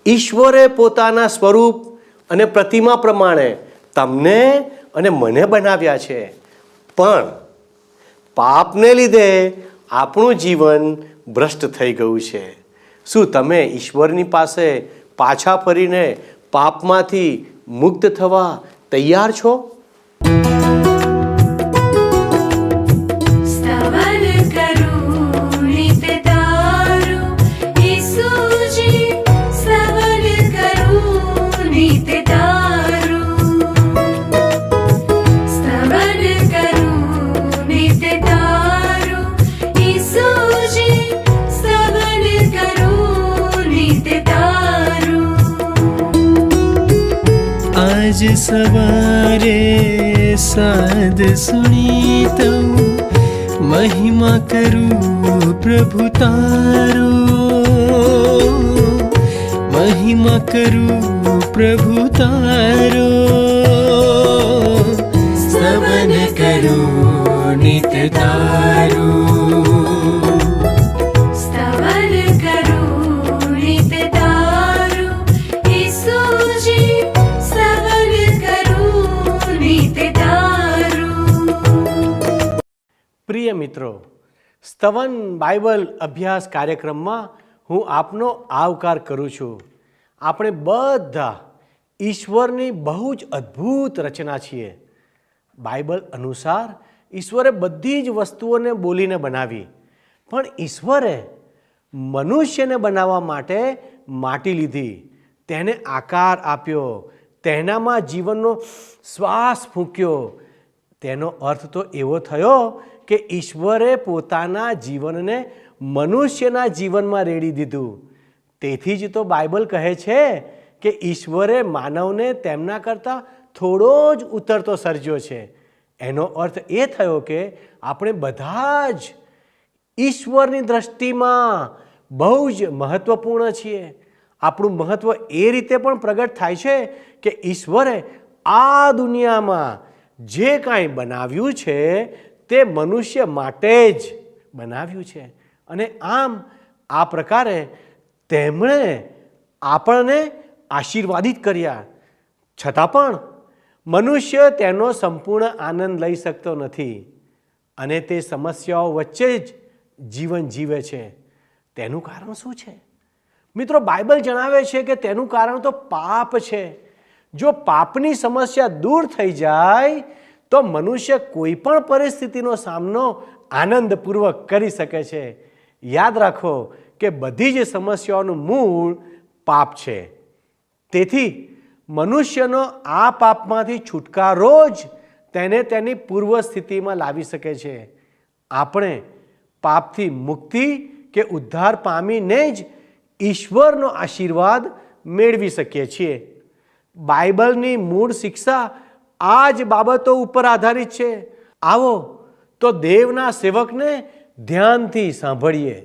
ઈશ્વરે પોતાના સ્વરૂપ અને પ્રતિમા પ્રમાણે તમને અને મને બનાવ્યા છે, પણ પાપને લીધે આપણું જીવન ભ્રષ્ટ થઈ ગયું છે. શું તમે ઈશ્વરની પાસે પાછા ફરીને પાપમાંથી મુક્ત થવા તૈયાર છો? आज सवारे साध सुनी तो महिमा करूं प्रभु तारो, महिमा करूं प्रभु तारो, स्तवन करूं नित तारो. પ્રિય મિત્રો, સ્તવન બાઇબલ અભ્યાસ કાર્યક્રમમાં હું આપનો આવકાર કરું છું. આપણે બધા ઈશ્વરની બહુ જ અદ્ભુત રચના છીએ. બાઇબલ અનુસાર ઈશ્વરે બધી જ વસ્તુઓને બોલીને બનાવી, પણ ઈશ્વરે મનુષ્યને બનાવવા માટે માટી લીધી, તેને આકાર આપ્યો, તેનામાં જીવનનો શ્વાસ ફૂંક્યો. તેનો અર્થ તો એવો થયો કે ઈશ્વરે પોતાના જીવનને મનુષ્યના જીવનમાં રેડી દીધું. તેથી જ તો બાઇબલ કહે છે કે ઈશ્વરે માનવને તેમના કરતાં થોડો જ ઉતરતો સર્જ્યો છે. એનો અર્થ એ થયો કે આપણે બધા જ ઈશ્વરની દ્રષ્ટિમાં બહુ જ મહત્ત્વપૂર્ણ છીએ. આપણું મહત્ત્વ એ રીતે પણ પ્રગટ થાય છે કે ઈશ્વરે આ દુનિયામાં જે કાંઈ બનાવ્યું છે તે મનુષ્ય માટે જ બનાવ્યું છે, અને આમ આ પ્રકારે તેમણે આપણને આશીર્વાદિત કર્યા. છતાં પણ મનુષ્ય તેનો સંપૂર્ણ આનંદ લઈ શકતો નથી અને તે સમસ્યાઓ વચ્ચે જ જીવન જીવે છે. તેનું કારણ શું છે? મિત્રો, બાઇબલ જણાવે છે કે તેનું કારણ તો પાપ છે. જો પાપની સમસ્યા દૂર થઈ જાય તો મનુષ્ય કોઈ પણ પરિસ્થિતિનો સામનો આનંદપૂર્વક કરી શકે છે. યાદ રાખો કે બધી જ સમસ્યાઓનું મૂળ પાપ છે. તેથી મનુષ્યનો આ પાપમાંથી છુટકારો જ તેને તેની પૂર્વ સ્થિતિમાં લાવી શકે છે. આપણે પાપથી મુક્તિ કે ઉદ્ધાર પામીને જ ઈશ્વરનો આશીર્વાદ મેળવી શકીએ છીએ. બાઇબલની મૂળ શિક્ષા આ જ બાબતો ઉપર આધારિત છે. આવો તો દેવના સેવકને ધ્યાનથી સાંભળીએ.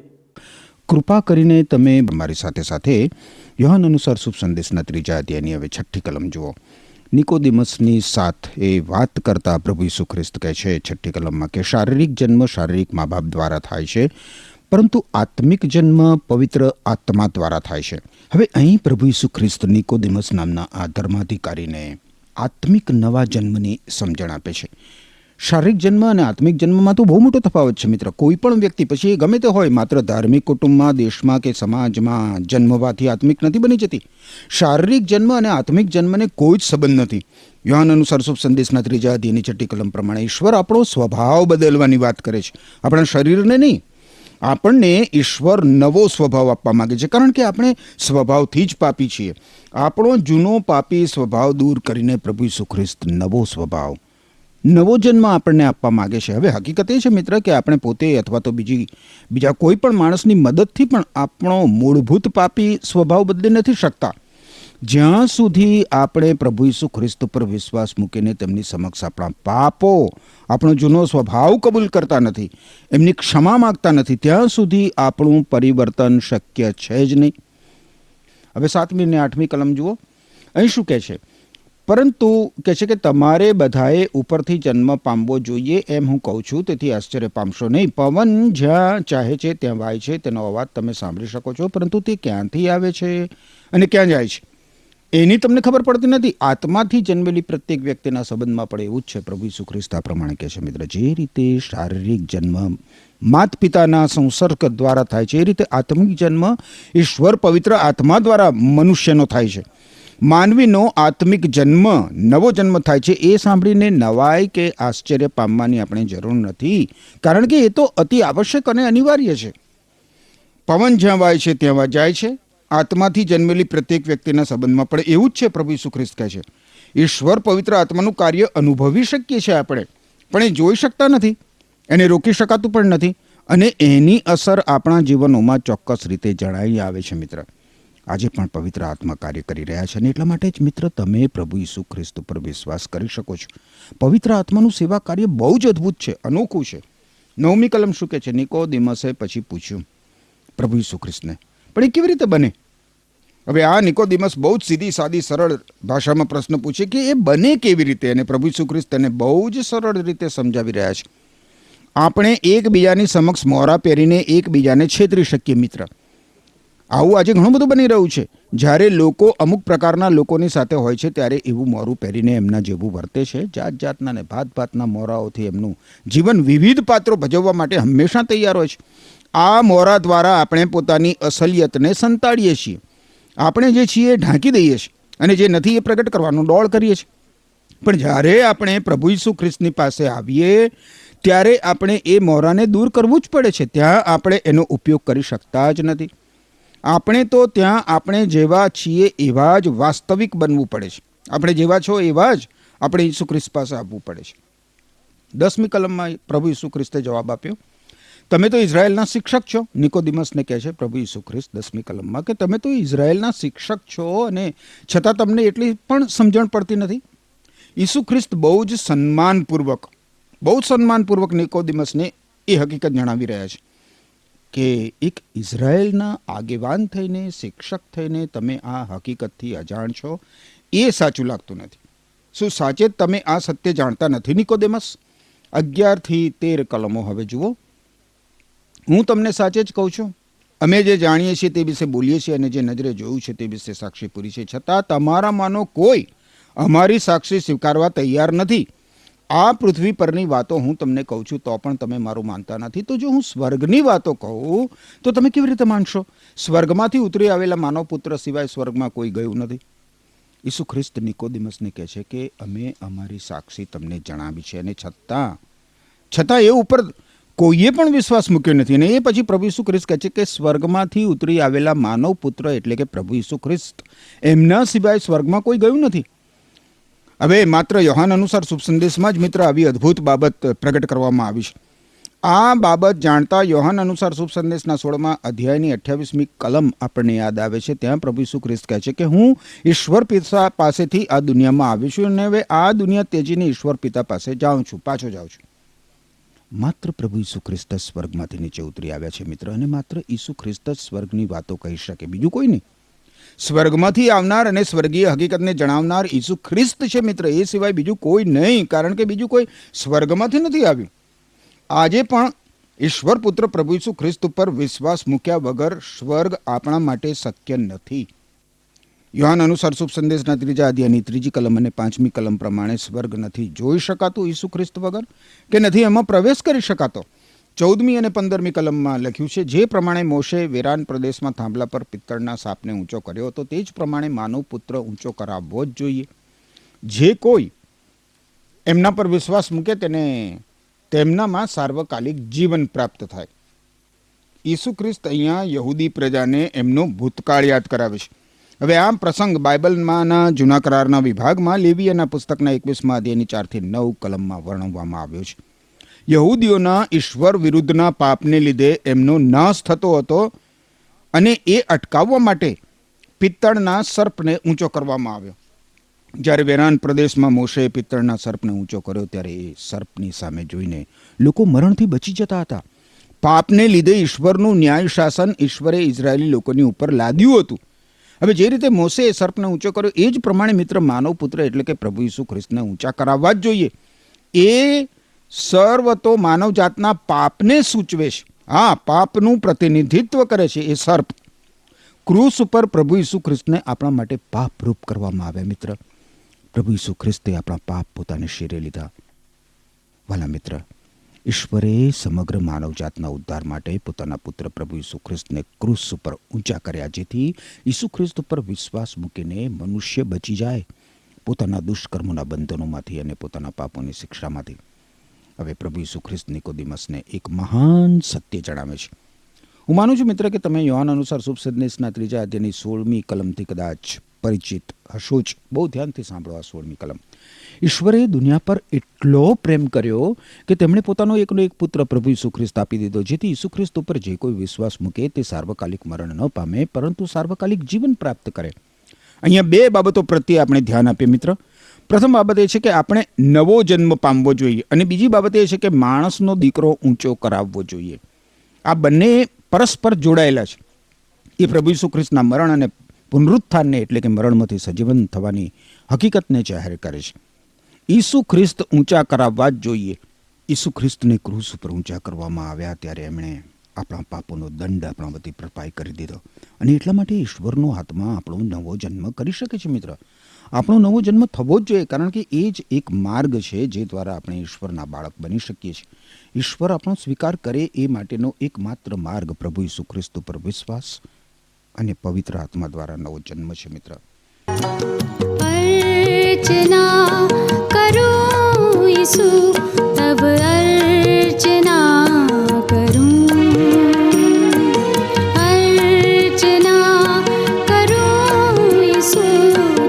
કૃપા કરીને તમે મારી સાથે સાથે યોહાન અનુસાર શુભ સંદેશના 3 અધ્યાયની હવે 6ઠ્ઠી કલમ જુઓ. નિકોદેમસની સાથે વાત કરતા પ્રભુ ઈસુ ખ્રિસ્ત કહે છે 6ઠ્ઠી કલમમાં કે શારીરિક જન્મ શારીરિક મા બાપ દ્વારા થાય છે, પરંતુ આત્મિક જન્મ પવિત્ર આત્મા દ્વારા થાય છે. હવે અહીં પ્રભુ ઈસુ ખ્રિસ્ત નિકોદેમસ નામના આ ધર્માધિકારીને આત્મિક નવા જન્મની સમજણ આપે છે. શારીરિક જન્મ અને આત્મિક જન્મમાં તો બહુ મોટો તફાવત છે મિત્ર. કોઈ પણ વ્યક્તિ, પછી એ ગમે તે હોય, માત્ર ધાર્મિક કુટુંબમાં, દેશમાં કે સમાજમાં જન્મવાથી આત્મિક નથી બની જતી. શારીરિક જન્મ અને આત્મિક જન્મને કોઈ જ સંબંધ નથી. યોહાન અનુસાર શુભ સંદેશના 3 અધ્યાયની 6ઠ્ઠી કલમ પ્રમાણે ઈશ્વર આપણો સ્વભાવ બદલવાની વાત કરે છે, આપણા શરીરને નહીં. આપણને ઈશ્વર નવો સ્વભાવ આપવા માગે છે, કારણ કે આપણે સ્વભાવથી જ પાપી છીએ. આપણો જૂનો પાપી સ્વભાવ દૂર કરીને પ્રભુ ઈસુ ખ્રિસ્ત નવો સ્વભાવ, નવો જન્મ આપણને આપવા માગે છે. હવે હકીકત એ છે મિત્ર કે આપણે પોતે અથવા તો બીજા કોઈ પણ માણસની મદદથી પણ આપણો મૂળભૂત પાપી સ્વભાવ બદલી નથી શકતા. જ્યાં સુધી આપણે પ્રભુ ઈસુ ખ્રિસ્ત પર વિશ્વાસ મૂકીને તેમની સમક્ષ આપણા પાપો, આપણો જૂનો સ્વભાવ કબૂલ કરતા નથી, એમની ક્ષમા માગતા નથી, ત્યાં સુધી આપણું પરિવર્તન શક્ય છે જ નહીં. હવે 7મી અને 8મી કલમ જુઓ. અહીં શું કહે છે? પરંતુ કહે છે કે તમારે બધાએ ઉપરથી જન્મ પામવો જોઈએ એમ હું કહું છું, તેથી આશ્ચર્ય પામશો નહીં. પવન જ્યાં ચાહે છે ત્યાં વાય છે, તેનો અવાજ તમે સાંભળી શકો છો, પરંતુ તે ક્યાંથી આવે છે અને ક્યાં જાય છે એની તમને ખબર પડતી નથી. આત્માથી જન્મેલી પ્રત્યેક વ્યક્તિના સંબંધમાં પડે એવું જ છે. પ્રભુ ઈસુ ખ્રિસ્ત આ પ્રમાણે કહે છે મિત્ર, જે રીતે શારીરિક જન્મ માત પિતાના સંસર્ગ દ્વારા થાય છે એ રીતે આત્મિક જન્મ ઈશ્વર પવિત્ર આત્મા દ્વારા મનુષ્યનો થાય છે. માનવીનો આત્મિક જન્મ નવો જન્મ થાય છે એ સાંભળીને નવાઈ કે આશ્ચર્ય પામવાની આપણે જરૂર નથી, કારણ કે એ તો અતિ આવશ્યક અને અનિવાર્ય છે. પવન જ્યાં વાય છે ત્યાં જાય છે. આત્માથી જન્મેલી પ્રત્યેક વ્યક્તિના સંબંધમાં પડે એવું જ છે. પ્રભુ ઈસુ ખ્રિસ્ત કહે છે ઈશ્વર પવિત્ર આત્માનું કાર્ય અનુભવી શકીએ છીએ આપણે, પણ એ જોઈ શકતા નથી, એને રોકી શકાતું પણ નથી, અને એની અસર આપણા જીવનોમાં ચોક્કસ રીતે જણાઈ આવે છે. મિત્ર, આજે પણ પવિત્ર આત્મા કાર્ય કરી રહ્યા છે, અને એટલા માટે જ મિત્ર તમે પ્રભુ ઈસુ ખ્રિસ્ત ઉપર વિશ્વાસ કરી શકો છો. પવિત્ર આત્માનું સેવા કાર્ય બહુ જ અદ્ભુત છે, અનોખું છે. 9મી કલમ શું કહે છે? નિકોદેમસે પછી પૂછ્યું પ્રભુ ઈસુ ખ્રિસ્તને, પણ એ કેવી રીતે બને? હવે આ નિકોદેમસ બહુ જ સીધી સાદી સરળ ભાષામાં પ્રશ્ન પૂછે કે એ બને કેવી રીતે, અને પ્રભુ ઈસુ ખ્રિસ્ત તેને બહુ જ સરળ રીતે સમજાવી રહ્યા છે. આપણે એકબીજાની સમક્ષ મોરા પહેરીને એકબીજાને છેતરી શકીએ. મિત્ર, આવું આજે ઘણું બધું બની રહ્યું છે. જ્યારે લોકો અમુક પ્રકારના લોકોની સાથે હોય છે ત્યારે એવું મોરું પહેરીને એમના જેવું વર્તે છે. જાત જાતના ને ભાત ભાતના મોરાઓથી એમનું જીવન વિવિધ પાત્રો ભજવવા માટે હંમેશા તૈયાર હોય છે. આ મોરા દ્વારા આપણે પોતાની અસલિયતને સંતાડીએ છીએ. આપણે જે છીએ એ ઢાંકી દઈએ છીએ, અને જે નથી એ પ્રગટ કરવાનો ડોળ કરીએ છીએ. પણ જ્યારે આપણે પ્રભુ ઈસુ ખ્રિસ્તની પાસે આવીએ ત્યારે આપણે એ મોરાને દૂર કરવું જ પડે છે. ત્યાં આપણે એનો ઉપયોગ કરી શકતા જ નથી. આપણે તો ત્યાં આપણે જેવા છીએ એવા જ વાસ્તવિક બનવું પડે છે. આપણે જેવા છો એવા જ આપણે ઈસુ ખ્રિસ્ત પાસે આવવું પડે છે. 10મી કલમમાં પ્રભુ ઈસુ ખ્રિસ્તે જવાબ આપ્યો, તમે તો ઇઝરાયેલના શિક્ષક છો. નિકોદેમસને કહે છે પ્રભુ ઈસુ ખ્રિસ્ત 10મી કલમમાં કે તમે તો ઇઝરાયેલના શિક્ષક છો, અને છતાં તમને એટલી પણ સમજણ પડતી નથી. ઈસુ ખ્રિસ્ત બહુ જ સન્માનપૂર્વક નિકોદેમસને એ હકીકત જણાવી રહ્યા છે કે એક ઇઝરાયેલના આગેવાન થઈને, શિક્ષક થઈને તમે આ હકીકતથી અજાણ છો, એ સાચું લાગતું નથી. શું સાચે જ તમે આ સત્ય જાણતા નથી નિકોદેમસ? 11 થી 13 કલમો હવે જુઓ. હું તમને સાચે જ કહું છું, અમે જે જાણીએ છીએ તે વિશે બોલીએ છીએ, અને જે નજરે જોયું છે તે વિશે સાક્ષી પૂરી છે. છતાં તમારામાંનો કોઈ અમારી સાક્ષી સ્વીકારવા તૈયાર નથી. આ પૃથ્વી પરની વાતો હું તમને કહું છું તો પણ તમે મારું માનતા નથી. તો જો હું સ્વર્ગની વાતો કહું તો તમે કેવી રીતે માનશો? સ્વર્ગમાંથી ઉતરી આવેલા માનવ પુત્ર સિવાય સ્વર્ગમાં કોઈ ગયું નથી. ઈસુ ખ્રિસ્ત નિકોદેમસને કહે છે કે અમે અમારી સાક્ષી તમને જણાવી છે, અને છતાં એ ઉપર કોઈએ પણ વિશ્વાસ મૂક્યો નથી. અને એ પછી પ્રભુ ઈસુ ખ્રિસ્ત કહે છે કે સ્વર્ગમાંથી ઉતરી આવેલા માનવ પુત્ર એટલે કે પ્રભુ ઈસુ ખ્રિસ્ત, એમના સિવાય સ્વર્ગમાં કોઈ ગયું નથી. હવે માત્ર યોહાન અનુસાર શુભ સંદેશમાં જ મિત્ર આવી અદ્ભુત બાબત પ્રગટ કરવામાં આવી છે. આ બાબત જાણતા યોહાન અનુસાર શુભ સંદેશના 16મા અધ્યાયની 28મી કલમ આપણને યાદ આવે છે. ત્યાં પ્રભુ ઈસુ ખ્રિસ્ત કહે છે કે હું ઈશ્વર પિતા પાસેથી આ દુનિયામાં આવ્યો છું, અને હવે આ દુનિયા તેજીને ઈશ્વર પિતા પાસે પાછો જાઉં છું. માત્ર પ્રભુ ઈસુ ખ્રિસ્ત સ્વર્ગમાંથી નીચે ઉતરી આવ્યા છે મિત્ર, અને માત્ર ઈસુ ખ્રિસ્ત જ સ્વર્ગની વાતો કહી શકે, બીજું કોઈ નહીં. સ્વર્ગમાંથી આવનાર અને સ્વર્ગીય હકીકતને જણાવનાર ઈસુ ખ્રિસ્ત છે મિત્ર, એ સિવાય બીજું કોઈ નહીં, કારણ કે બીજું કોઈ સ્વર્ગમાંથી નથી આવ્યું. આજે પણ ઈશ્વર પુત્ર પ્રભુ ઈસુ ખ્રિસ્ત ઉપર વિશ્વાસ મૂક્યા વગર સ્વર્ગ આપણા માટે શક્ય નથી. યોહાન અનુસાર શુભ સંદેશના 3 અધ્યાયની 3 કલમ અને 5મી કલમ પ્રમાણે સ્વર્ગ નથી જોઈ શકાતું ઈસુ ખ્રિસ્ત વગર, કે નથી એમાં પ્રવેશ કરી શકાતો. 14મી અને 15મી કલમમાં લખ્યું છે, જે પ્રમાણે મોશે વેરાન પ્રદેશમાં થાંભલા પર પિત્તળના સાપને ઊંચો કર્યો હતો, તે જ પ્રમાણે માનવ પુત્ર ઊંચો કરાવવો જ જોઈએ. જે કોઈ એમના પર વિશ્વાસ મૂકે તેને તેમનામાં સાર્વકાલિક જીવન પ્રાપ્ત થાય. ઈસુ ખ્રિસ્ત અહીંયા યહૂદી પ્રજાને એમનો ભૂતકાળ યાદ કરાવે છે. હવે આ પ્રસંગ બાઇબલમાંના જૂના કરારના વિભાગમાં લેવીયના પુસ્તકના 21મા અધ્યાયની 4 થી 9 કલમમાં વર્ણવવામાં આવ્યો છે. યહૂદીઓના ઈશ્વર વિરુદ્ધના પાપને લીધે એમનો નાશ થતો હતો, અને એ અટકાવવા માટે પિત્તળના સર્પને ઊંચો કરવામાં આવ્યો. જ્યારે વેરાન પ્રદેશમાં મોશેએ પિત્તળના સર્પને ઊંચો કર્યો ત્યારે એ સર્પની સામે જોઈને લોકો મરણથી બચી જતા હતા. પાપને લીધે ઈશ્વરનું ન્યાય શાસન ઈશ્વરે ઇઝરાયેલી લોકોની ઉપર લાદ્યું હતું. હવે જે રીતે મોશેએ સર્પને ઊંચો કર્યો એ જ પ્રમાણે મિત્ર માનવ પુત્ર એટલે કે પ્રભુ ઈસુ ખ્રિસ્તને ઊંચા કરાવવા જ જોઈએ. એ સર્વ તો માનવ જાતના પાપને સૂચવે છે. હા, પાપનું પ્રતિનિધિત્વ કરે છે એ સર્પ. ક્રૂસ ઉપર પ્રભુ ઈસુ ખ્રિસ્તને આપણા માટે પાપરૂપ કરવામાં આવ્યા. મિત્ર, પ્રભુ ઈસુ ખ્રિસ્તે આપણા પાપ પોતાને શિરે લીધા. વાલા મિત્ર, ઈશ્વરે સમગ્ર માનવજાતના ઉદ્ધાર માટે પોતાના પુત્ર પ્રભુ ઈસુ ખ્રિસ્તને ક્રૂસ ઉપર ઊંચા કર્યા, જેથી ઈસુ ખ્રિસ્ત ઉપર વિશ્વાસ મૂકીને મનુષ્ય બચી જાય પોતાના દુષ્કર્મોના બંધનોમાંથી અને પોતાના પાપોની શિક્ષામાંથી. હવે પ્રભુ ઈસુ ખ્રિસ્ત નિકોદેમસને એક મહાન સત્ય જણાવે છે. હું માનું છું મિત્ર કે તમે યોહાન અનુસાર શુભ સંદેશના 3 અધ્યાયની 16મી કલમથી કદાચ પરિચિત હશો જ. બહુ ધ્યાનથી સાંભળો આ 16મી કલમ. ઈશ્વરે દુનિયા પર એટલો પ્રેમ કર્યો કે તેમણે પોતાનો એકનો એક પુત્ર પ્રભુ ઈસુ ખ્રિસ્ત આપી દીધો, જેથી ઈસુ ખ્રિસ્ત ઉપર જે કોઈ વિશ્વાસ મૂકે તે સાર્વકાલિક મરણ ન પામે, પરંતુ સાર્વકાલિક જીવન પ્રાપ્ત કરે. અહીંયા 2 બાબતો પ્રત્યે આપણે ધ્યાન આપીએ મિત્ર. પ્રથમ બાબત એ છે કે આપણે નવો જન્મ પામવો જોઈએ, અને બીજી બાબત એ છે કે માણસનો દીકરો ઊંચો કરાવવો જોઈએ. આ બંને પરસ્પર જોડાયેલા છે. એ પ્રભુ ઈસુ ખ્રિસ્તના મરણ અને પુનરુત્થાનને એટલે કે મરણમાંથી સજીવન થવાની હકીકતને જાહેર કરે છે. ઈસુ ખ્રિસ્ત ઊંચા કરાવવા જ જોઈએ. ઈસુ ખ્રિસ્તને ક્રૂસ ઉપર ઊંચા કરવામાં આવ્યા ત્યારે એમણે આપણા પાપોનો દંડ આપણા વતી ભરપાઈ કરી દીધો, અને એટલા માટે ઈશ્વરનો આત્મા આપણો નવો જન્મ કરી શકે છે. મિત્ર, આપણો નવો જન્મ થવો જ જોઈએ, કારણ કે એ જ એક માર્ગ છે જે દ્વારા આપણે ઈશ્વરના બાળક બની શકીએ છીએ. ઈશ્વર આપણો સ્વીકાર કરે એ માટેનો એકમાત્ર માર્ગ પ્રભુ ઈસુ ખ્રિસ્ત ઉપર વિશ્વાસ અને પવિત્ર આત્મા દ્વારા નવો જન્મ છે. મિત્ર, अर्चना करूं यीशु, तब अर्चना करूं, अर्चना करूं यीशु,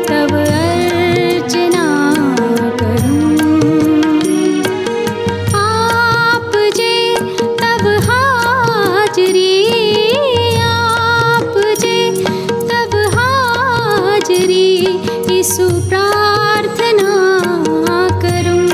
तब अर्चना करूं, आप जे तब हाजरी, आप जे तब हाजरी, यीशु प्रार्थना करूं,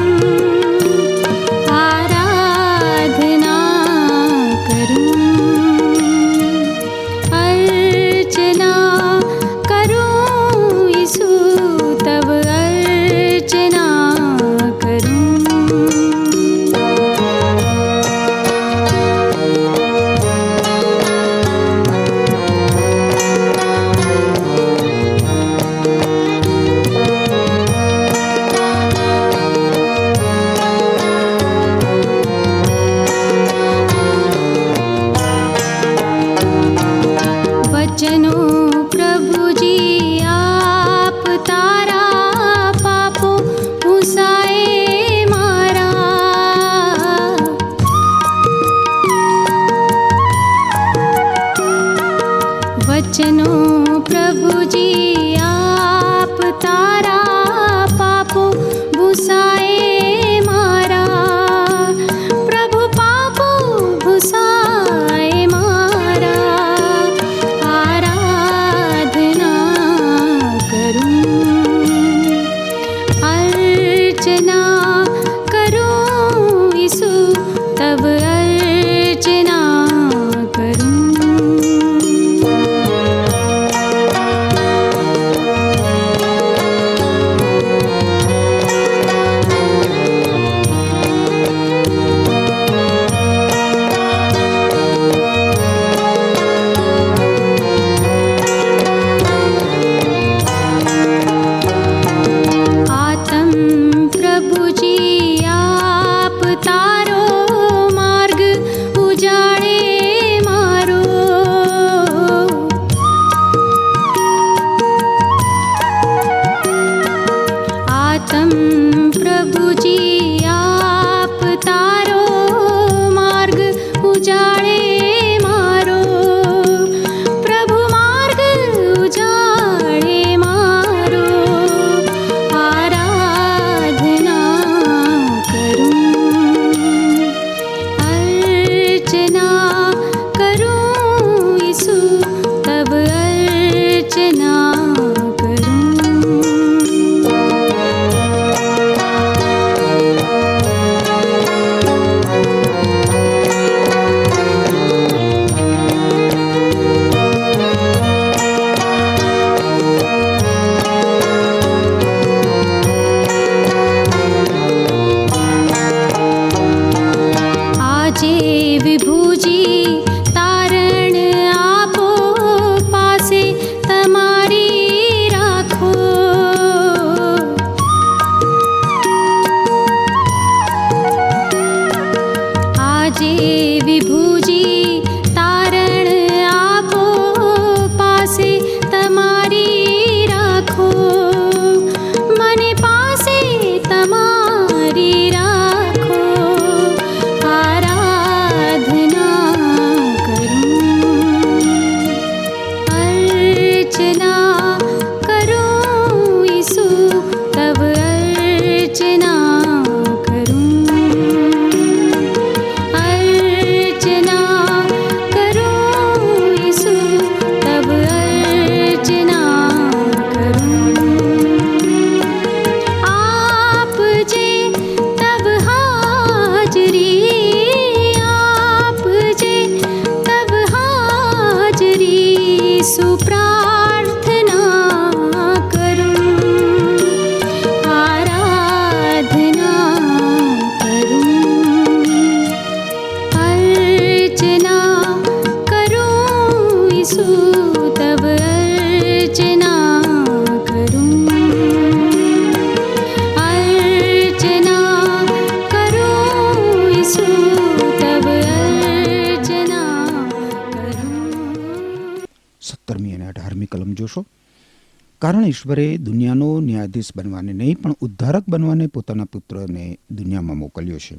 કારણ ઈશ્વરે દુનિયાનો ન્યાયાધીશ બનવાને નહીં પણ ઉદ્ધારક બનવાને પોતાના પુત્રને દુનિયામાં મોકલ્યો છે.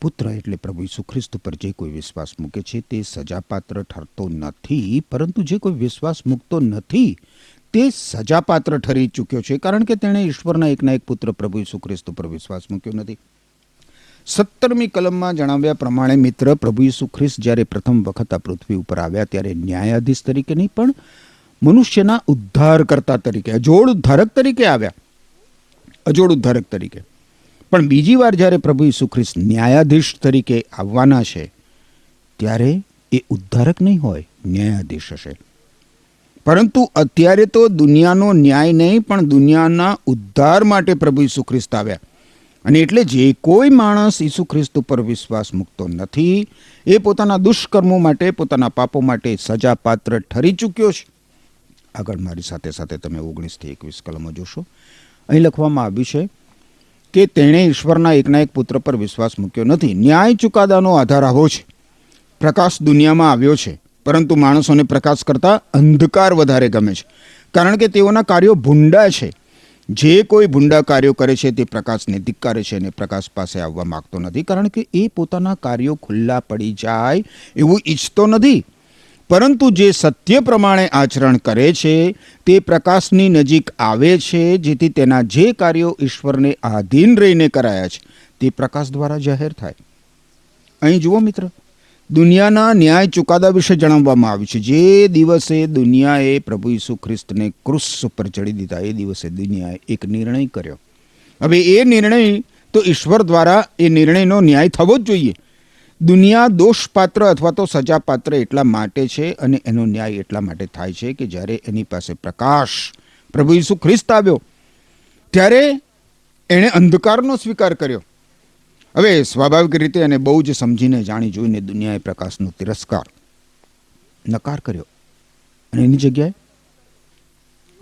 પુત્ર એટલે પ્રભુ ઈસુ ખ્રિસ્ત પર જે કોઈ વિશ્વાસ મૂકે છે તે સજાપાત્ર ઠરતો નથી, પરંતુ જે કોઈ વિશ્વાસ મૂકતો નથી તે સજાપાત્ર ઠરી ચૂક્યો છે, કારણ કે તેણે ઈશ્વરના એકના એક પુત્ર પ્રભુ ઈસુ ખ્રિસ્ત પર વિશ્વાસ મૂક્યો નથી. 17મી કલમમાં જણાવ્યા પ્રમાણે મિત્ર, પ્રભુ ઈસુ ખ્રિસ્ત જ્યારે પ્રથમ વખત આ પૃથ્વી ઉપર આવ્યા ત્યારે ન્યાયાધીશ તરીકે નહીં પણ મનુષ્યના ઉદ્ધારકર્તા તરીકે, અજોડ ઉદ્ધારક તરીકે આવ્યા. અજોડ ઉદ્ધારક તરીકે. પણ બીજી વાર જ્યારે પ્રભુ ઈસુ ખ્રિસ્ત ન્યાયાધીશ તરીકે આવવાના છે ત્યારે એ ઉદ્ધારક નહીં હોય, ન્યાયાધીશ હશે. પરંતુ અત્યારે તો દુનિયાનો ન્યાય નહીં પણ દુનિયાના ઉદ્ધાર માટે પ્રભુ ઈસુ ખ્રિસ્ત આવ્યા. અને એટલે જે કોઈ માણસ ઈસુ ખ્રિસ્ત ઉપર વિશ્વાસ મૂકતો નથી એ પોતાના દુષ્કર્મો માટે, પોતાના પાપો માટે સજાપાત્ર ઠરી ચૂક્યો છે. આગળ મારી સાથે સાથે તમે 19 થી 21 કલમો જોશો. અહીં લખવામાં આવ્યું છે કે તેણે ઈશ્વરના એકના એક પુત્ર પર વિશ્વાસ મૂક્યો નથી. ન્યાય ચુકાદાનો આધાર આવો છે. પ્રકાશ દુનિયામાં આવ્યો છે, પરંતુ માણસોને પ્રકાશ કરતાં અંધકાર વધારે ગમે છે, કારણ કે તેઓના કાર્યો ભૂંડા છે. જે કોઈ ભૂંડા કાર્યો કરે છે તે પ્રકાશને ધિક્કારે છે અને પ્રકાશ પાસે આવવા માગતો નથી, કારણ કે એ પોતાના કાર્યો ખુલ્લા પડી જાય એવું ઈચ્છતો નથી. પરંતુ જે સત્ય પ્રમાણે આચરણ કરે છે તે પ્રકાશની નજીક આવે છે, જેથી તેના જે કાર્યો ઈશ્વરને આધીન રહીને કરાયા છે તે પ્રકાશ દ્વારા જાહેર થાય. અહીં જુઓ મિત્ર, દુનિયાના ન્યાય ચુકાદા વિશે જણાવવામાં આવ્યું છે. જે દિવસે દુનિયાએ પ્રભુ ઈસુ ખ્રિસ્તને ક્રુસ ઉપર ચડી દીધા એ દિવસે દુનિયાએ એક નિર્ણય કર્યો. હવે એ નિર્ણય તો ઈશ્વર દ્વારા એ નિર્ણયનો ન્યાય થવો જ જોઈએ. દુનિયા દોષપાત્ર અથવા તો સજાપાત્ર એટલા માટે છે અને એનો ન્યાય એટલા માટે થાય છે કે જ્યારે એની પાસે પ્રકાશ પ્રભુ ઈસુ ખ્રિસ્ત આવ્યો ત્યારે એણે અંધકારનો સ્વીકાર કર્યો. હવે સ્વાભાવિક રીતે એને બહુ જ સમજીને જાણી જોઈને દુનિયાએ પ્રકાશનો નકાર કર્યો અને એની જગ્યાએ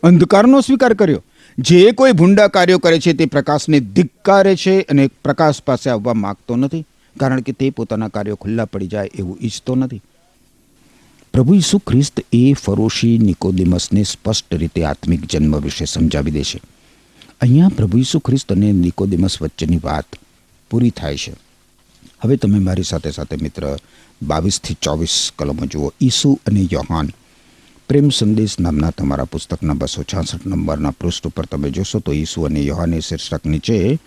અંધકારનો સ્વીકાર કર્યો. જે કોઈ ભૂંડા કાર્યો કરે છે તે પ્રકાશને ધિક્કારે છે અને પ્રકાશ પાસે આવવા માગતો નથી, કારણ કે તે પોતાના કાર્યો ખુલ્લા પડી જાય એવું ઈચ્છતો નથી. પ્રભુ ઈસુ ખ્રિસ્ત એ ફરોશી નિકોદેમસને સ્પષ્ટ રીતે આત્મિક જન્મ વિશે સમજાવી દે છે. અહીંયા પ્રભુ ઈસુ ખ્રિસ્ત અને નિકોદેમસ વચ્ચેની વાત પૂરી થાય છે. હવે તમે મારી સાથે સાથે મિત્ર 22 થી 24 કલમો જુઓ. ઈસુ અને યોહાન પ્રેમ સંદેશ નામના તમારા પુસ્તકના 266 નંબરના પૃષ્ઠ ઉપર તમે જોશો તો ઈસુ અને યોહાનની શીર્ષક નીચે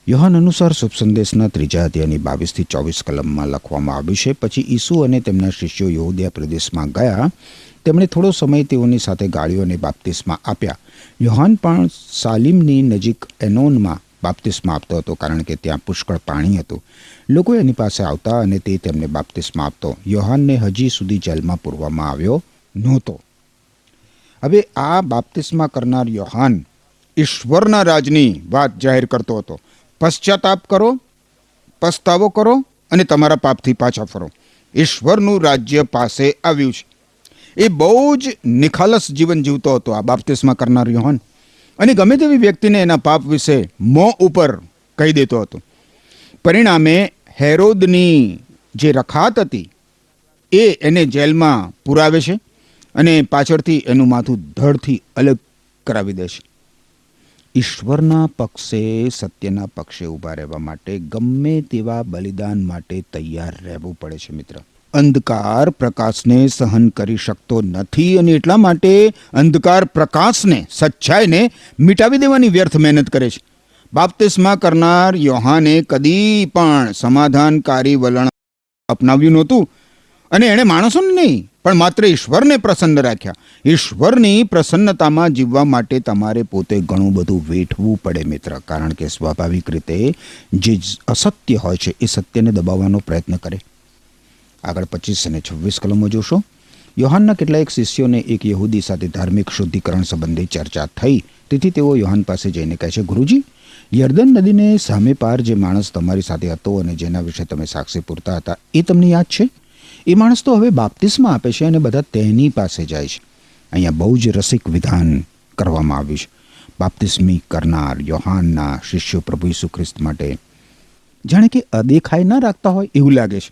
યોહાન અનુસાર શુભ સંદેશના 3 અધ્યાયની 22 થી 24 કલમમાં લખવામાં આવ્યું છે. પછી ઈસુ અને તેમના શિષ્યો યહૂદિયા પ્રદેશમાં ગયા. તેમણે થોડો સમય તેઓની સાથે ગાળીઓને બાપ્તિસ્મા આપ્યા. યોહાન પણ સાલીમની નજીક એનોનમાં બાપ્તિસ્મા આપતો હતો, કારણ કે ત્યાં પુષ્કળ પાણી હતું. લોકો એની પાસે આવતા અને તે તેમને બાપ્તિસ્મા આપતો. યોહાનને હજી સુધી જેલમાં પૂરવામાં આવ્યો નહોતો. હવે આ બાપ્તિસ્મા કરનાર યોહાન ઈશ્વરના રાજની વાત જાહેર કરતો હતો. પશ્ચાતાપ કરો, પસ્તાવો કરો અને તમારા પાપથી પાછા ફરો. ઈશ્વરનું રાજ્ય પાસે આવ્યું છે. એ બહુ જ નિખાલસ જીવન જીવતો હતો આ બાપ્તિસ્મા કરનાર યોહાન, અને ગમે તેવી વ્યક્તિને એના પાપ વિશે મોં ઉપર કહી દેતો હતો. પરિણામે હેરોદની જે રખાત હતી એ એને જેલમાં પુરાવે છે અને પાછળથી એનું માથું ધડથી અલગ કરાવી દે છે. ઈશ્વરના પક્ષે, સત્યના પક્ષે ઊભા રહેવા માટે ગમે તેવા બલિદાન માટે તૈયાર રહેવું પડે છે મિત્ર. અંધકાર પ્રકાશને સહન કરી શકતો નથી અને એટલા માટે અંધકાર પ્રકાશને, સચ્ચાઈને મિટાવી દેવાની વ્યર્થ મહેનત કરે છે. બાપ્તિસ્મા કરનાર યોહાને કદી પણ સમાધાનકારી વલણ અપનાવ્યું નહોતું અને એણે માણસોને નહીં પણ માત્ર ઈશ્વરને પ્રસન્ન રાખ્યા. ઈશ્વરની પ્રસન્નતામાં જીવવા માટે તમારે પોતે ઘણું બધું વેઠવું પડે મિત્ર, કારણ કે સ્વાભાવિક રીતે જે અસત્ય હોય છે એ સત્યને દબાવવાનો પ્રયત્ન કરે. આગળ 25 અને 26 કલમો જોશો. યોહાનના કેટલાક શિષ્યોને એક યહૂદી સાથે ધાર્મિક શુદ્ધિકરણ સંબંધી ચર્ચા થઈ. તેથી તેઓ યોહાન પાસે જઈને કહે છે, ગુરુજી, યર્દન નદીને સામે પાર જે માણસ તમારી સાથે હતો અને જેના વિશે તમે સાક્ષી પૂરતા હતા એ તમને યાદ છે? એ માણસ તો હવે બાપ્તિસ્મા આપે છે અને બધા તેની પાસે જાય છે. અહીંયા બહુ જ રસિક વિધાન કરવામાં આવ્યું છે. બાપ્તિસ્મી કરનાર યોહાનના શિષ્યો પ્રભુ ઈસુ ખ્રિસ્ત માટે જાણે કે અદેખાઈ ન રાખતા હોય એવું લાગે છે.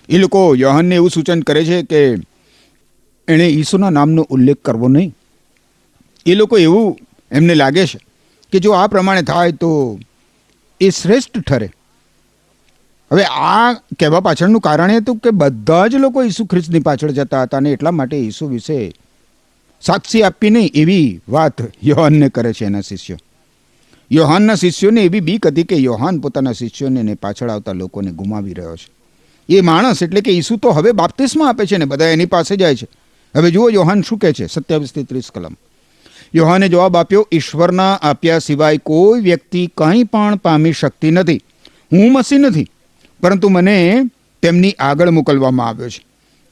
એ લોકો યોહાનને એવું સૂચન કરે છે કે એણે ઈસુના નામનો ઉલ્લેખ કરવો નહીં. એ લોકો એવું એમને લાગે છે કે જો આ પ્રમાણે થાય તો એ શ્રેષ્ઠ ઠરે. હવે આ કહેવા પાછળનું કારણ એ હતું કે બધા જ લોકો ઈસુ ખ્રિસ્તની પાછળ જતા હતા અને એટલા માટે ઈસુ વિશે સાક્ષી આપી નહીં એવી વાત યોહાનને કરે છે એના શિષ્યો. યોહાનના શિષ્યોને એવી બીક હતી કે યોહાન પોતાના શિષ્યોને ને પાછળ આવતા લોકોને ગુમાવી રહ્યો છે. એ માણસ એટલે કે ઈસુ તો હવે બાપ્તિસ્મા આપે છે ને બધા એની પાસે જાય છે. હવે જુઓ યોહાન શું કહે છે 27-30 કલમ. યોહાને જવાબ આપ્યો, ઈશ્વરના આપ્યા સિવાય કોઈ વ્યક્તિ કંઈ પણ પામી શકતી નથી. હું મસી નથી, પરંતુ મને તેમની આગળ મોકલવામાં આવ્યો છે.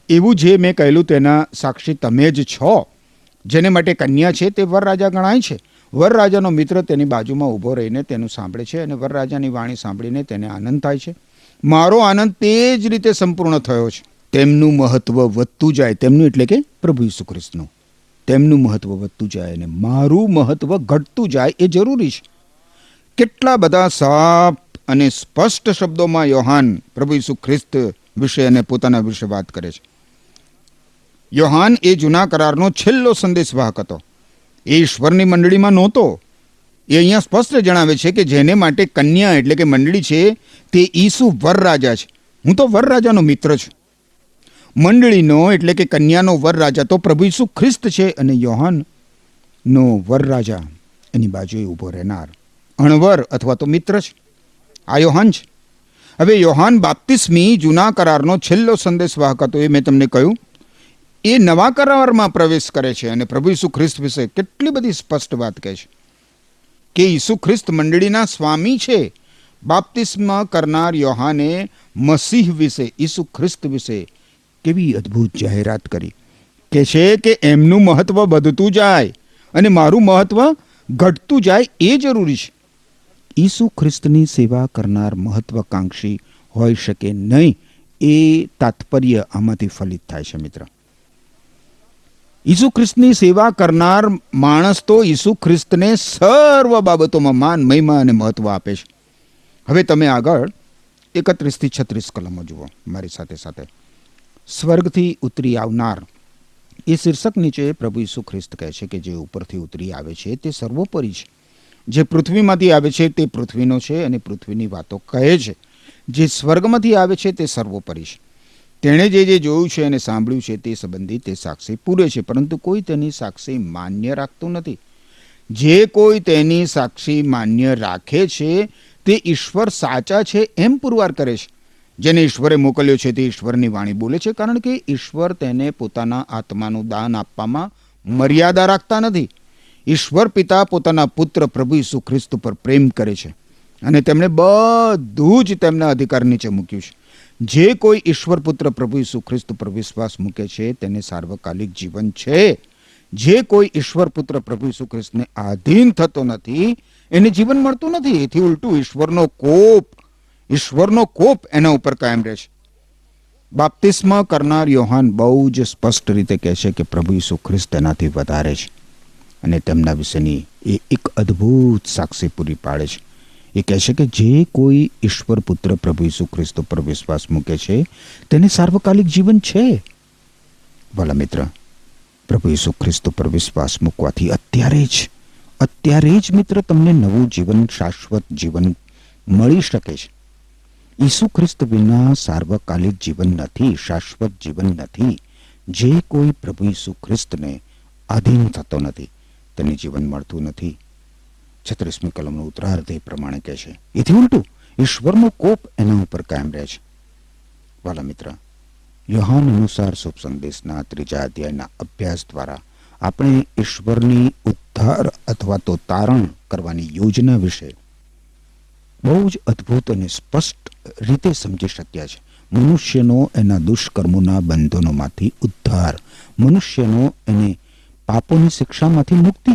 એવું જે મેં કહેલું તેના સાક્ષી તમે જ છો. જેને માટે કન્યા છે તે વરરાજા ગણાય છે. વરરાજાનો મિત્ર તેની બાજુમાં ઊભો રહીને તેનું સાંભળે છે અને વરરાજાની વાણી સાંભળીને તેને આનંદ થાય છે. મારો આનંદ તે જ રીતે સંપૂર્ણ થયો છે. તેમનું મહત્વ વધતું જાય, તેમનું એટલે કે પ્રભુ ઈસુ ખ્રિસ્તનું, તેમનું મહત્વ વધતું જાય અને મારું મહત્વ ઘટતું જાય એ જરૂરી છે. કેટલા બધા સાફ અને સ્પષ્ટ શબ્દોમાં યોહાન પ્રભુ ઈસુ ખ્રિસ્ત વિશે અને પોતાના વિશે વાત કરે છે. યોહાન એ જૂના કરારનો છેલ્લો સંદેશવાહક હતો. એ ઈશ્વરની મંડળીમાં નહોતો. એ અહીંયા સ્પષ્ટ જણાવે છે કે જેને માટે કન્યા એટલે કે મંડળી છે તે ઈસુ વરરાજા છે. હું તો વરરાજાનો મિત્ર છું. મંડળીનો એટલે કે કન્યાનો વરરાજા તો પ્રભુ ઈસુ ખ્રિસ્ત છે અને યોહાનનો વરરાજા એની બાજુએ ઊભો રહેનાર અણવર અથવા તો મિત્ર છે. આ યોહાન છે. હવે યોહાન બાપ્તિસ્મી જૂના કરારનો છેલ્લો સંદેશવાહક હતો એ મેં તમને કહ્યું. એ નવા કરારમાં પ્રવેશ કરે છે અને પ્રભુ ઈસુ ખ્રિસ્ત વિશે કેટલી બધી સ્પષ્ટ વાત કહે છે કે ઈસુ ખ્રિસ્ત મંડળીના સ્વામી છે. બાપ્તિસ્મા કરનાર યોહાને મસીહ વિશે, ઈસુ ખ્રિસ્ત વિશે કેવી અદ્ભુત જાહેરાત કરી કે છે કે એમનું મહત્વ વધતું જાય અને મારું મહત્વ ઘટતું જાય એ જરૂરી છે. ઈસુ ખ્રિસ્તની સેવા કરનાર મહત્વાકાંક્ષી હોઈ શકે નહીં એ તાત્પર્ય આમાંથી ફલિત થાય છે મિત્ર. ઈસુ ખ્રિસ્તની સેવા કરનાર માણસ તો ઈસુ ખ્રિસ્તને સર્વ બાબતોમાં માન, મહિમા અને મહત્વ આપે છે. હવે તમે આગળ 31-36 કલમો જુઓ મારી સાથે સાથે. સ્વર્ગથી ઉતરી આવનાર એ શીર્ષક નીચે પ્રભુ ઈસુ ખ્રિસ્ત કહે છે કે જે ઉપરથી ઉતરી આવે છે તે સર્વોપરી છે. જે પૃથ્વીમાંથી આવે છે તે પૃથ્વીનો છે અને પૃથ્વીની વાતો કહે છે. જે સ્વર્ગમાંથી આવે છે તે સર્વોપરી છે. તેણે જે જોયું છે અને સાંભળ્યું છે તે સંબંધી તે સાક્ષી પૂરે છે, પરંતુ કોઈ તેની સાક્ષી માન્ય રાખતું નથી. જે કોઈ તેની સાક્ષી માન્ય રાખે છે તે ઈશ્વર સાચા છે એમ પુરવાર કરે છે. જેને ઈશ્વરે મોકલ્યો છે તે ઈશ્વરની વાણી બોલે છે, કારણ કે ઈશ્વર તેને પોતાના આત્માનું દાન આપવામાં મર્યાદા રાખતા નથી. ઈશ્વર પિતા પોતાના પુત્ર પ્રભુ ઈસુ ખ્રિસ્ત પર પ્રેમ કરે છે અને તેમણે બધું જ તેમના અધિકાર નીચે મૂક્યું છે. જે કોઈ ઈશ્વર પુત્ર પ્રભુ ઈસુ ખ્રિસ્ત પર વિશ્વાસ મૂકે છે તેને સાર્વકાલિક જીવન છે. જે કોઈ ઈશ્વર પુત્ર પ્રભુ ઈસુ ખ્રિસ્તને આધીન થતો નથી એને જીવન મળતું નથી. એથી ઉલટું ઈશ્વરનો કોપ એના ઉપર કાયમ રહે છે. બાપ્તિસ્મા કરનાર યોહાન બહુ જ સ્પષ્ટ રીતે કહે છે કે પ્રભુ ઈસુ ખ્રિસ્ત એનાથી વધારે છે અને તેમના વિશેની એ એક અદ્ભુત સાક્ષી પૂરી પાડે છે. એ કહે છે કે જે કોઈ ઈશ્વર પુત્ર પ્રભુ ઈસુ ખ્રિસ્ત પર વિશ્વાસ મૂકે છે તેને સાર્વકાલિક જીવન છે. ભલા મિત્ર, પ્રભુ ઈસુ ખ્રિસ્ત પર વિશ્વાસ મૂકવાથી અત્યારે જ મિત્ર તમને નવું જીવન, શાશ્વત જીવન મળી શકે છે. ઈસુ ખ્રિસ્ત વિના સાર્વકાલિક જીવન નથી, શાશ્વત જીવન નથી. જે કોઈ પ્રભુ ઈસુ ખ્રિસ્તને આધીન થતો નથી તેને જીવન મળતું નથી. 36મી કલમનો ઉત્તરાર્ધ એ પ્રમાણે કહે છે. એથી ઉલટું ઈશ્વરનો કોપ એના ઉપર કાયમ રહે છે. વાલા મિત્ર, યોહાન અનુસાર શુભ સંદેશના 3 અધ્યાયના અભ્યાસ દ્વારા આપણે ઈશ્વરની ઉદ્ધાર અથવા તો તારણ કરવાની યોજના વિશે બહુ જ અદ્ભુત અને સ્પષ્ટ રીતે સમજી શક્યા છે. મનુષ્યનો એના દુષ્કર્મોના બંધનોમાંથી ઉદ્ધાર, મનુષ્યનો એને પાપોની શિક્ષામાંથી મુક્તિ.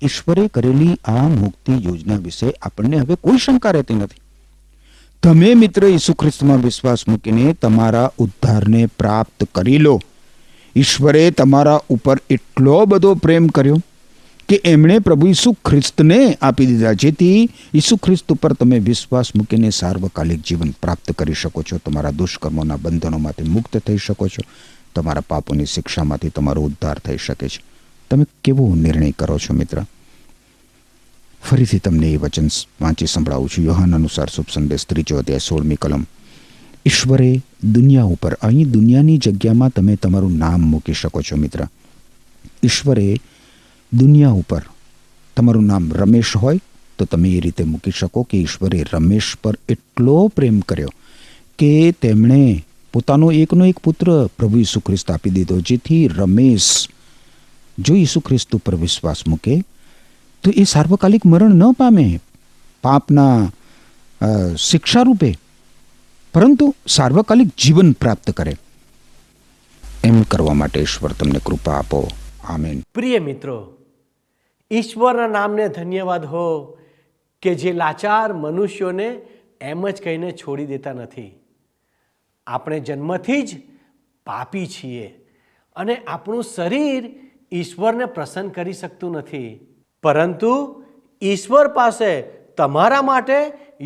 ઈશ્વરે કરેલી આ મુક્તિ યોજના વિશે આપણને હવે કોઈ શંકા રહેતી નથી. તમે મિત્ર ઈસુ ખ્રિસ્તમાં વિશ્વાસ મૂકીને તમારા ઉદ્ધારને પ્રાપ્ત કરી લો. ઈશ્વરે તમારા ઉપર એટલો બધો પ્રેમ કર્યો કે એમણે પ્રભુ ઈસુ ખ્રિસ્તને આપી દીધા, જેથી ઈસુ ખ્રિસ્ત ઉપર તમે વિશ્વાસ મૂકીને સાર્વકાલિક જીવન પ્રાપ્ત કરી શકો છો. તમારા દુષ્કર્મોના બંધનોમાંથી મુક્ત થઈ શકો છો. તમારા પાપોની શિક્ષામાંથી તમારો ઉદ્ધાર થઈ શકે છે. તમે કેવો નિર્ણય કરો છો મિત્ર? ફરીથી તમને એ વચન વાંચી સંભળાવું છું. યોહાન અનુસાર શુભ સંદેશ 3 અધ્યાય 16મી કલમ. ઈશ્વરે દુનિયા ઉપર, અહીં દુનિયાની જગ્યામાં તમે તમારું નામ મૂકી શકો છો મિત્ર. ઈશ્વરે દુનિયા ઉપર તમારું નામ રમેશ હોય તો તમે એ રીતે મૂકી શકો કે ઈશ્વરે રમેશ પર એટલો પ્રેમ કર્યો કે તેમણે પોતાનો એકનો એક પુત્ર પ્રભુ ઈસુ ખ્રિસ્ત આપી દીધો, જેથી રમેશ જો ઈસુ ખ્રિસ્ત ઉપર વિશ્વાસ મૂકે તો એ સાર્વકાલિક મરણ ન પામે પાપના શિક્ષા રૂપે, પરંતુ સાર્વકાલિક જીવન પ્રાપ્ત કરે. એમ કરવા માટે ઈશ્વર તમને કૃપા આપો. આમીન. પ્રિય મિત્રો, ઈશ્વરના નામને ધન્યવાદ હો કે જે લાચાર મનુષ્યોને એમ જ કહીને છોડી દેતા નથી. આપણે જન્મથી જ પાપી છીએ અને આપણું શરીર ઈશ્વરને પ્રસન્ન કરી શકતું નથી, પરંતુ ઈશ્વર પાસે તમારા માટે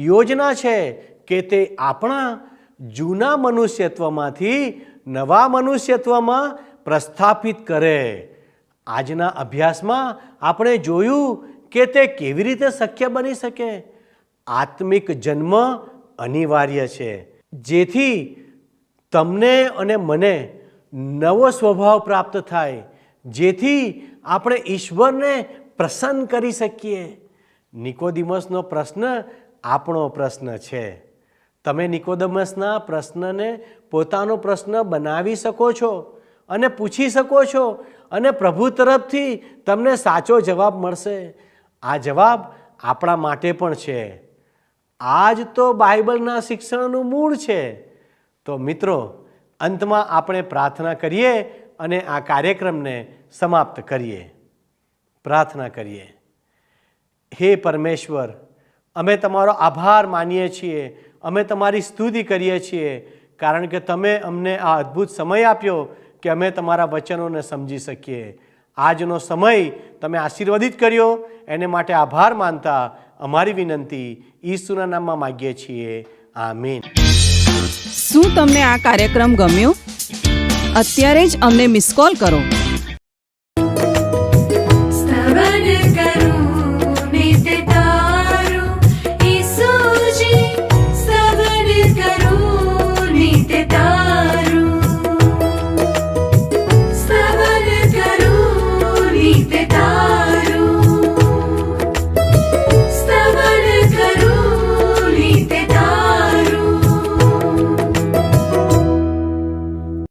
યોજના છે કે તે આપણા જૂના મનુષ્યત્વમાંથી નવા મનુષ્યત્વમાં પ્રસ્થાપિત કરે. આજના અભ્યાસમાં આપણે જોયું કે તે કેવી રીતે શક્ય બની શકે. આત્મિક જન્મ અનિવાર્ય છે, જેથી તમને અને મને નવો સ્વભાવ પ્રાપ્ત થાય, જેથી આપણે ઈશ્વરને પ્રસન્ન કરી શકીએ. નિકોદેમસનો પ્રશ્ન આપણો પ્રશ્ન છે. તમે નિકોદેમસના પ્રશ્નને પોતાનો પ્રશ્ન બનાવી શકો છો અને પૂછી શકો છો, અને પ્રભુ તરફથી તમને સાચો જવાબ મળશે. આ જવાબ આપણા માટે પણ છે. આ જ તો બાઇબલના શિક્ષણનું મૂળ છે. તો મિત્રો, અંતમાં આપણે પ્રાર્થના કરીએ અને આ કાર્યક્રમને સમાપ્ત કરીએ. પ્રાર્થના કરીએ. હે પરમેશ્વર, અમે તમારો આભાર માનીએ છીએ, અમે તમારી સ્તુતિ કરીએ છીએ, કારણ કે તમે અમને આ અદ્ભુત સમય આપ્યો કે અમે તમારા વચનોને સમજી શકીએ. આજનો સમય તમે આશીર્વાદિત કર્યો, એને માટે આભાર માનતા અમારી વિનંતી ઈસુના નામમાં માગીએ છીએ. આમીન. શું તમને આ કાર્યક્રમ ગમ્યો? અત્યારે જ અમને મિસ કોલ કરો.